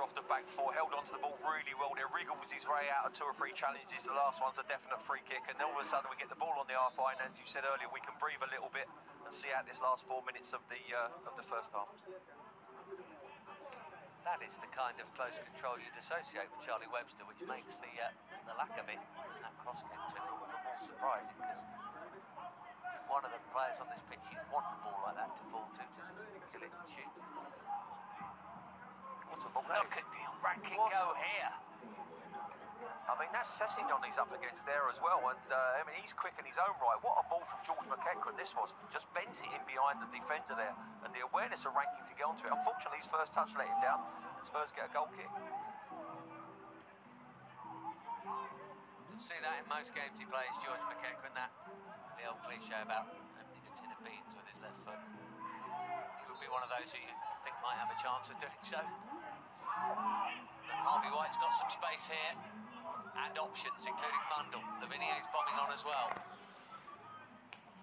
off the back four, held onto the ball really well. There wriggles his way out of 2 or 3 challenges. The last one's a definite free kick, and all of a sudden we get the ball on the half line. And as you said earlier, we can breathe a little bit and see out this last 4 minutes of the first half. That is the kind of close control you'd associate with Charlie Webster, which makes the lack of it in that cross kick to him all the more surprising, because one of the players on this pitch, you'd want the ball like that to fall to kill it and shoot. What a ball that Look is. at the racking go here. I mean, that's Sessegnon he's up against there as well, and I mean, he's quick in his own right. What a ball from George McEachran this was. Just bent it in behind the defender there, and the awareness of ranking to get onto it. Unfortunately, his first touch let him down. Spurs get a goal kick. You'll see that in most games he plays, George McEachran, that the old cliche about opening a tin of beans with his left foot. He would be one of those who you think might have a chance of doing so. But Harvey White's got some space here, and options, including Mundle. Lavinia's bombing on as well.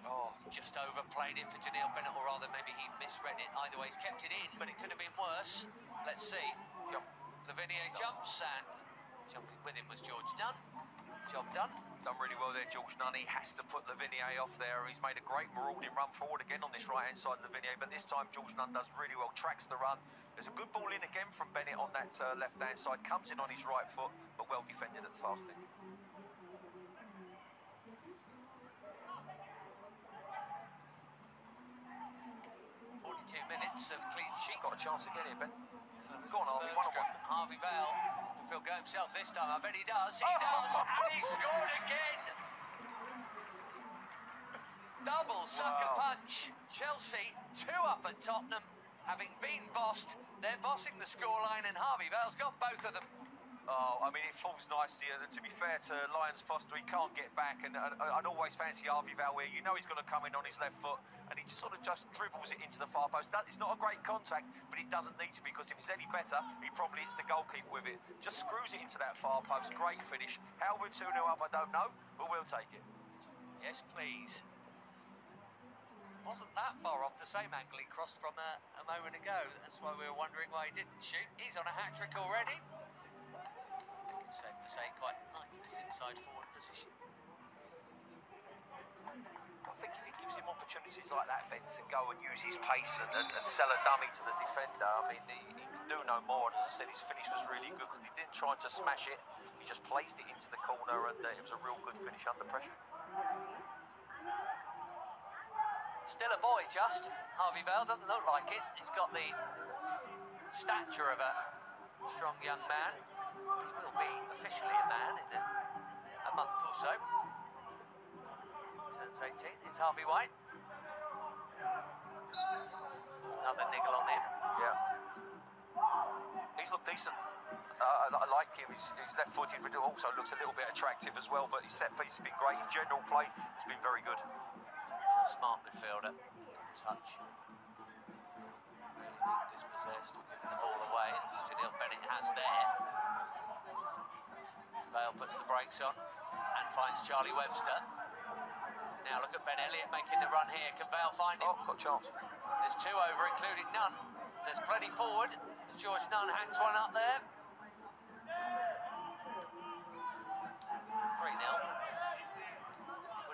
Oh, just overplayed it for Janelle Bennett, or rather maybe he misread it. Either way, he's kept it in, but it could have been worse. Let's see. Lavinia jumps, and jumping with him was George Nunn. Job done. Done really well there, George Nunn. He has to put Lavinia off there. He's made a great marauding run forward again on this right-hand side of Lavinia, but this time George Nunn does really well, tracks the run. There's a good ball in again from Bennett on that left-hand side, comes in on his right foot, but well defended at the fast stick. 42 minutes of clean sheet. Got a chance again here, Ben. Go on, Harvey, 1-on-1. Harvey Vale will go himself this time. I bet he does. He does, and he scored again. Double sucker punch. Chelsea 2 up at Tottenham, having been bossed. They're bossing the scoreline, and Harvey Vale's got both of them. Oh, I mean, it falls nicely. To be fair to Lyons Foster, he can't get back, and I'd always fancy Harvey Vale where you know he's going to come in on his left foot, and he just sort of just dribbles it into the far post. It's not a great contact, but it doesn't need to be, because if it's any better, he probably hits the goalkeeper with it. Just screws it into that far post. Great finish. How we're 2-0 up, I don't know, but we'll take it. Yes, please. Wasn't that far off the same angle he crossed from a moment ago. That's why we were wondering why he didn't shoot. He's on a hat-trick already. It's safe to say quite likes this inside forward position. I think if he gives him opportunities like that, Ben, to go and use his pace and sell a dummy to the defender, I mean, he can do no more. And as I said, his finish was really good, because he didn't try to smash it. He just placed it into the corner, and it was a real good finish under pressure. Still a boy, just. Harvey Vale doesn't look like it. He's got the stature of a strong young man. He will be officially a man in a month or so. Turns 18. It's Harvey White. Another niggle on him. Yeah. He's looked decent. I like him. He's left-footed, but also looks a little bit attractive as well. But his set piece has been great. His general play has been very good. Smart midfielder. Touch. Really dispossessed, giving the ball away, as Janelle Bennett has there. Vale puts the brakes on and finds Charlie Webster. Now look at Ben Elliott making the run here. Can Vale find him? Oh, got a chance. There's 2 over, including Nunn. There's plenty forward as George Nunn hangs one up there. 3-0.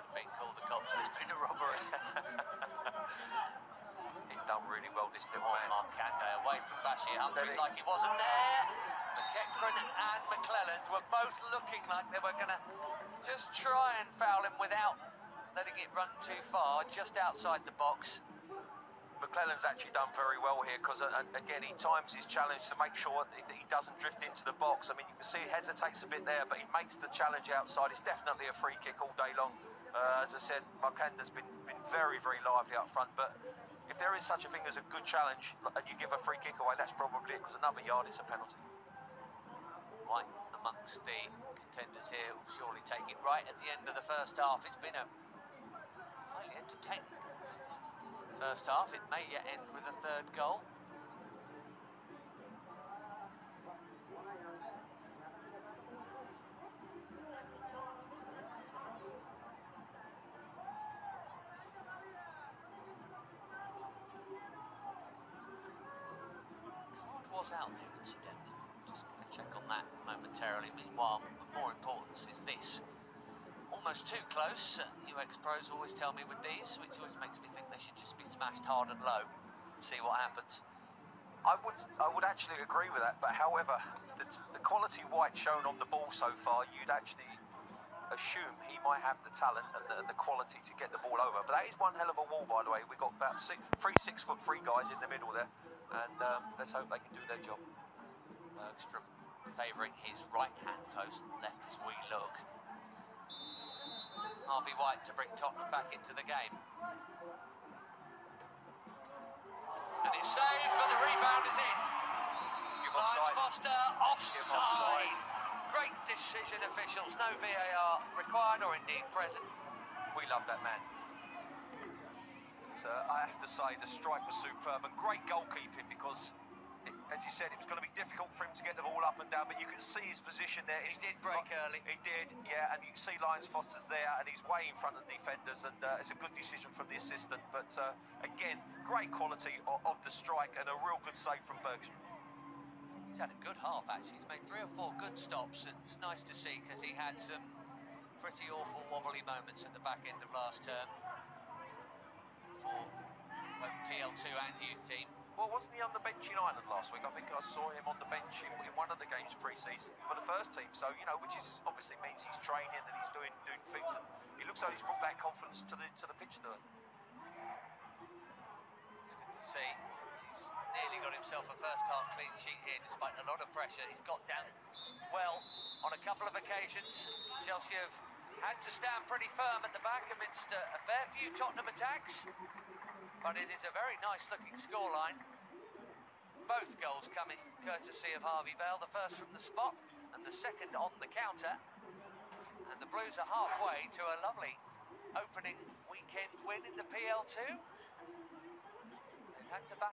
Been called the cops, there's been a robbery. He's done really well, this little man. Markande away from Bashir Humphries like he wasn't there. McEachran and McClelland were both looking like they were going to just try and foul him without letting it run too far, just outside the box. McClelland's actually done very well here, because again, he times his challenge to make sure that he doesn't drift into the box. I mean, you can see he hesitates a bit there, but he makes the challenge outside. It's definitely a free kick all day long. As I said, Markande's been very, very lively up front, but if there is such a thing as a good challenge and you give a free kick away, that's probably it, because another yard is a penalty. White amongst the contenders here will surely take it right at the end of the first half. It's been a highly entertaining first half. It may yet end with a 3rd goal. Was out there, incidentally. Check on that momentarily. Meanwhile, of more importance is this. Almost too close. UX pros always tell me with these, which always makes me think they should just be smashed hard and low. See what happens. I would actually agree with that, but however, the quality White shown on the ball so far, you'd actually assume he might have the talent and the quality to get the ball over. But that is one hell of a wall, by the way. We've got about 3 6'3" guys in the middle there, and let's hope they can do their job. Bergstrom favouring his right-hand post, left as we look. Harvey White to bring Tottenham back into the game. And it's saved, but the rebound is in. Lines Foster, offside. Great decision, officials. No VAR required or indeed present. We love that man. I have to say, the strike was superb and great goalkeeping because, as you said, it was going to be difficult for him to get the ball up and down, but you can see his position there. He did break early. He did, yeah, and you can see Lyons Foster's there, and he's way in front of the defenders, and it's a good decision from the assistant. But again, great quality of the strike and a real good save from Bergstrom. He's had a good half, actually. He's made 3 or 4 good stops, and it's nice to see because he had some pretty awful wobbly moments at the back end of last term for both PL2 and youth team. Well, wasn't he on the bench in Ireland last week? I think I saw him on the bench in one of the games pre-season for the first team. So, you know, which is obviously means he's training and he's doing things, and he looks like he's brought that confidence to the pitch there. It's good to see. He's nearly got himself a first-half clean sheet here, despite a lot of pressure. He's got down well on a couple of occasions. Chelsea have had to stand pretty firm at the back amidst a fair few Tottenham attacks. But it is a very nice-looking scoreline. Both goals coming courtesy of Harvey Vale. The first from the spot and the second on the counter. And the Blues are halfway to a lovely opening weekend win in the PL2. They've had to back